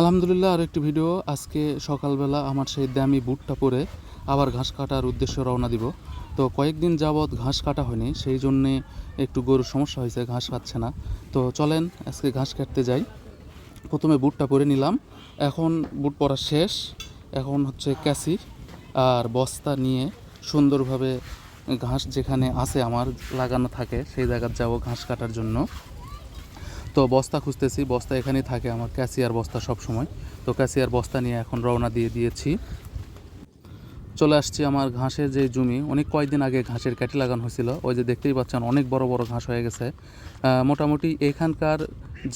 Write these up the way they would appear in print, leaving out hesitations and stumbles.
আলহামদুলিল্লাহ আরেকটি ভিডিও। আজকে সকালবেলা আমার সেই দামি বুটটা পরে আবার ঘাস কাটার উদ্দেশ্যে রওনা দিব। তো কয়েকদিন যাবৎ ঘাস কাটা হয়নি, সেই জন্যে একটু গরুর সমস্যা হয়েছে, ঘাস খাচ্ছে না। তো চলেন আজকে ঘাস কাটতে যাই। প্রথমে বুটটা পরে নিলাম, এখন বুট পরা শেষ, এখন হচ্ছে ক্যাসি আর বস্তা নিয়ে সুন্দরভাবে ঘাস যেখানে আছে আমার লাগানো থাকে সেই জায়গায় যাব ঘাস কাটার জন্য। তো বস্তা খুঁজতেছি, বস্তা এখানেই থাকে আমার, ক্যাসিয়ার বস্তা সব সময়। তো ক্যাসিয়ার বস্তা নিয়ে এখন রওনা দিয়ে দিয়েছি। চলে আসছি আমার ঘাসের যে জমি, অনেক কয়েকদিন আগে ঘাসের ক্যাটি লাগানো হয়েছিল, ওই যে দেখতেই পাচ্ছেন অনেক বড় বড় ঘাস হয়ে গেছে। মোটামুটি এখানকার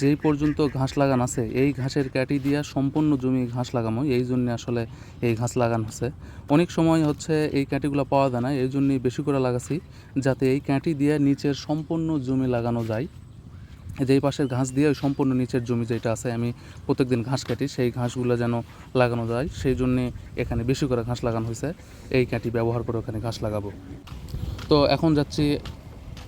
যেই পর্যন্ত ঘাস লাগানো আছে এই ঘাসের ক্যাটি দিয়া সম্পূর্ণ জমি ঘাস লাগামো, এই জন্য আসলে এই ঘাস লাগানো হচ্ছে। অনেক সময় হচ্ছে এই ক্যাটিগুলো পাওয়া যায় না, এই জন্যই বেশি করে লাগাছি, যাতে এই ক্যাটি দিয়ে নিচের সম্পূর্ণ জমি লাগানো যায়। যেই পাশের ঘাস দিয়ে ওই সম্পূর্ণ নিচের জমি যেটা আছে, আমি প্রত্যেকদিন ঘাস কাটি, সেই ঘাসগুলো যেন লাগানো যায়, সেই জন্যে এখানে বেশি করে ঘাস লাগানো হয়েছে। এই কাঠি ব্যবহার করে ওখানে ঘাস লাগাবো। তো এখন যাচ্ছি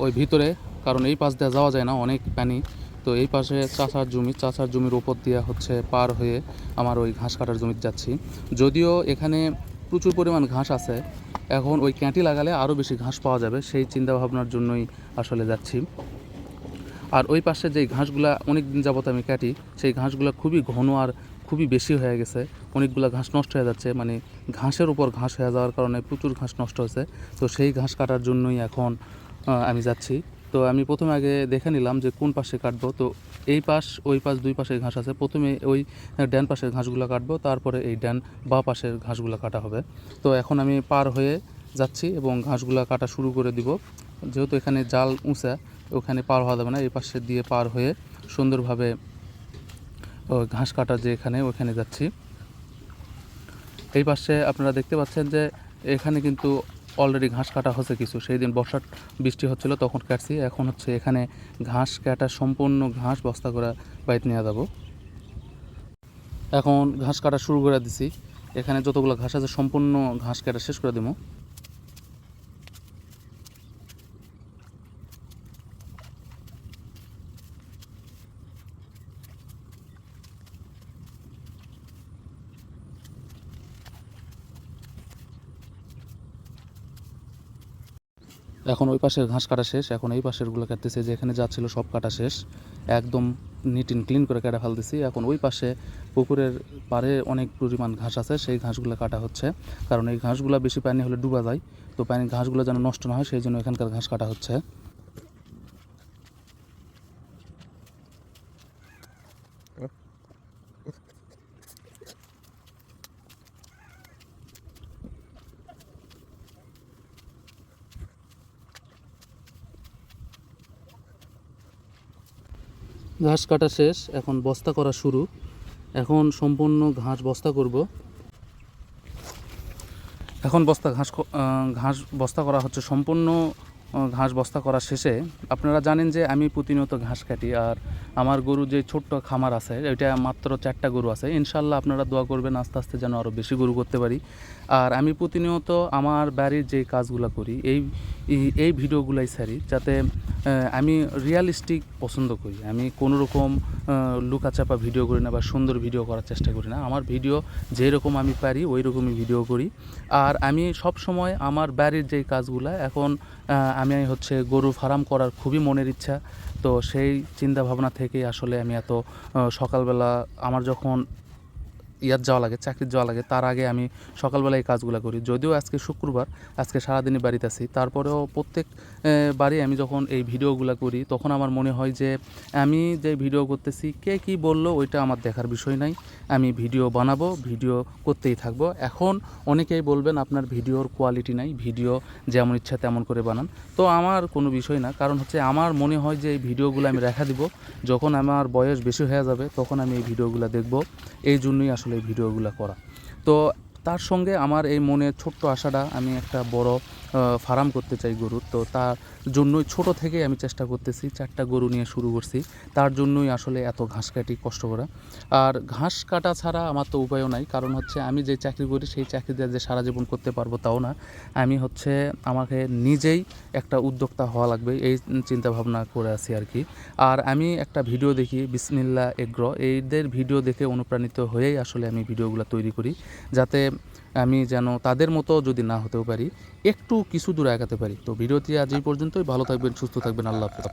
ওই ভিতরে, কারণ এই পাশ দিয়ে যাওয়া যায় না, অনেক পানি। তো এই পাশে চাষার জমির ওপর দিয়ে হচ্ছে পার হয়ে আমার ওই ঘাস কাটার জমিতে যাচ্ছি। যদিও এখানে প্রচুর পরিমাণ ঘাস আছে, এখন ওই ক্যাঁটি লাগালে আরও বেশি ঘাস পাওয়া যাবে, সেই চিন্তাভাবনার জন্যই আসলে যাচ্ছি। আর ওই পাশে যেই ঘাসগুলা অনেক দিন যাবত আমি কাটি, সেই ঘাসগুলো খুবই ঘন আর খুবই বেশি হয়ে গেছে, অনেকগুলো ঘাস নষ্ট হয়ে যাচ্ছে, মানে ঘাসের উপর ঘাস হয়ে যাওয়ার কারণে প্রচুর ঘাস নষ্ট হয়েছে। তো সেই ঘাস কাটার জন্যই এখন আমি যাচ্ছি। তো আমি প্রথমে আগে দেখে নিলাম যে কোন পাশে কাটবো। তো এই পাশ ওই পাশ দুই পাশে ঘাস আছে, প্রথমে ওই ডান পাশের ঘাসগুলো কাটবো, তারপরে এই ডান বা পাশের ঘাসগুলো কাটা হবে। তো এখন আমি পার হয়ে যাচ্ছি এবং ঘাসগুলো কাটা শুরু করে দিব। যেহেতু এখানে জাল উঁচা, ওখানে পার হওয়া যাবে না, এই পাশে দিয়ে পার হয়ে সুন্দরভাবে ঘাস কাটা যে এখানে, ওখানে যাচ্ছি। এই পাশে আপনারা দেখতে পাচ্ছেন যে এখানে কিন্তু অলরেডি ঘাস কাটা হচ্ছে কিছু, সেই দিন বর্ষার বৃষ্টি হচ্ছিল তখন কাটছি। এখন হচ্ছে এখানে ঘাস কাটা সম্পূর্ণ ঘাস বস্তা করে বাড়িতে নিয়ে যাব। এখন ঘাস কাটা শুরু করে দিছি, এখানে যতগুলো ঘাস আছে সম্পূর্ণ ঘাস কাটা শেষ করে দেবো। এখন ওই পাশের ঘাস কাটা শেষ, এখন এই পাশেরগুলো কাটতেছে, যেখানে যাচ্ছিলো সব কাটা শেষ, একদম নিট অ্যান্ড ক্লিন করে কাটা ফেলতেছি। এখন ওই পাশে পুকুরের পাড়ে অনেক পরিমাণ ঘাস আছে, সেই ঘাসগুলো কাটা হচ্ছে, কারণ এই ঘাসগুলো বেশি পানি হলে ডুবা যায়। তো পানির ঘাসগুলো যেন নষ্ট না হয়, সেই জন্য এখানকার ঘাস কাটা হচ্ছে। ঘাস কাটা শেষ, এখন বস্তা করা শুরু। এখন সম্পূর্ণ ঘাস বস্তা করব। এখন ঘাস বস্তা করা হচ্ছে সম্পূর্ণ। ঘাস বস্তা করা শেষে আপনারা জানেন যে আমি প্রতিনিয়ত ঘাস কাটি, আর আমার গরু যে ছোট্ট খামার আছে, এটা মাত্র 4টা গরু আছে। ইনশাল্লাহ আপনারা দোয়া করবেন আস্তে আস্তে যেন আরও বেশি গরু করতে পারি। আর আমি প্রতিনিয়ত আমার বাড়ির যে কাজগুলো করি, এই ভিডিওগুলাই ছাড়ি, যাতে আমি রিয়ালিস্টিক পছন্দ করি। আমি কোনো রকম লুকাচাপা ভিডিও করি না বা সুন্দর ভিডিও করার চেষ্টা করি না। আমার ভিডিও যেরকম আমি পারি ওই রকমই ভিডিও করি। আর আমি সব সময় আমার বাড়ির যেই কাজগুলো, এখন আমি হচ্ছে গরু ফার্ম করার খুবই মনের ইচ্ছা। তো সেই চিন্তা ভাবনা থেকেই আসলে আমি এত সকালবেলা আমার যখন যাওয়া লাগে, চাকরির যাওয়া লাগে, তার আগে আমি সকালবেলা এই কাজগুলো করি। যদিও আজকে শুক্রবার, আজকে সারাদিনই বাড়িতে আছি, তারপরেও প্রত্যেক বারে আমি যখন এই ভিডিওগুলো করি তখন আমার মনে হয় যে আমি যে ভিডিও করতেছি কে কী বললো ওইটা আমার দেখার বিষয় নাই, আমি ভিডিও বানাবো, ভিডিও করতেই থাকবো। এখন অনেকেই বলবেন আপনার ভিডিওর কোয়ালিটি নাই, ভিডিও যেমন ইচ্ছা তেমন করে বানান। তো আমার কোনো বিষয় না, কারণ হচ্ছে আমার মনে হয় যে এই ভিডিওগুলো আমি রেখা দিব, যখন আমার বয়স বেশি হয়ে যাবে তখন আমি এই ভিডিওগুলো দেখব, এই জন্যই আসলে এই ভিডিওগুলো করা। তো তার সঙ্গে আমার এই মনের ছোট্ট আশাটা, আমি একটা বড় ফার্ম করতে চাই গরুর। তো তার জন্যই ছোট থেকেই আমি চেষ্টা করতেছি, 4টা গরু নিয়ে শুরু করছি। তার জন্যই আসলে এত ঘাস কাটি, কষ্ট করা। আর ঘাস কাটা ছাড়া আমার তো উপায়ও নাই, কারণ হচ্ছে আমি যে চাকরি করি সেই চাকরিতে যে সারা জীবন করতে পারবো তাও না। আমি হচ্ছে আমাকে নিজেই একটা উদ্যোক্তা হওয়া লাগবে, এই চিন্তা ভাবনা করে আছি আর কি। আর আমি একটা ভিডিও দেখি, বিসমিল্লাহ এগ্রো, এইদের ভিডিও দেখে অনুপ্রাণিত হয়েই আসলে আমি ভিডিওগুলো তৈরি করি, যাতে আমি যেন তাদের মতো যদি না হতেও পারি, একটু কিছু দূর আগাতে পারি। তো ভিডিওটি আজ এই পর্যন্তই। ভালো থাকবেন, সুস্থ থাকবেন, আল্লাহ হাফেজ।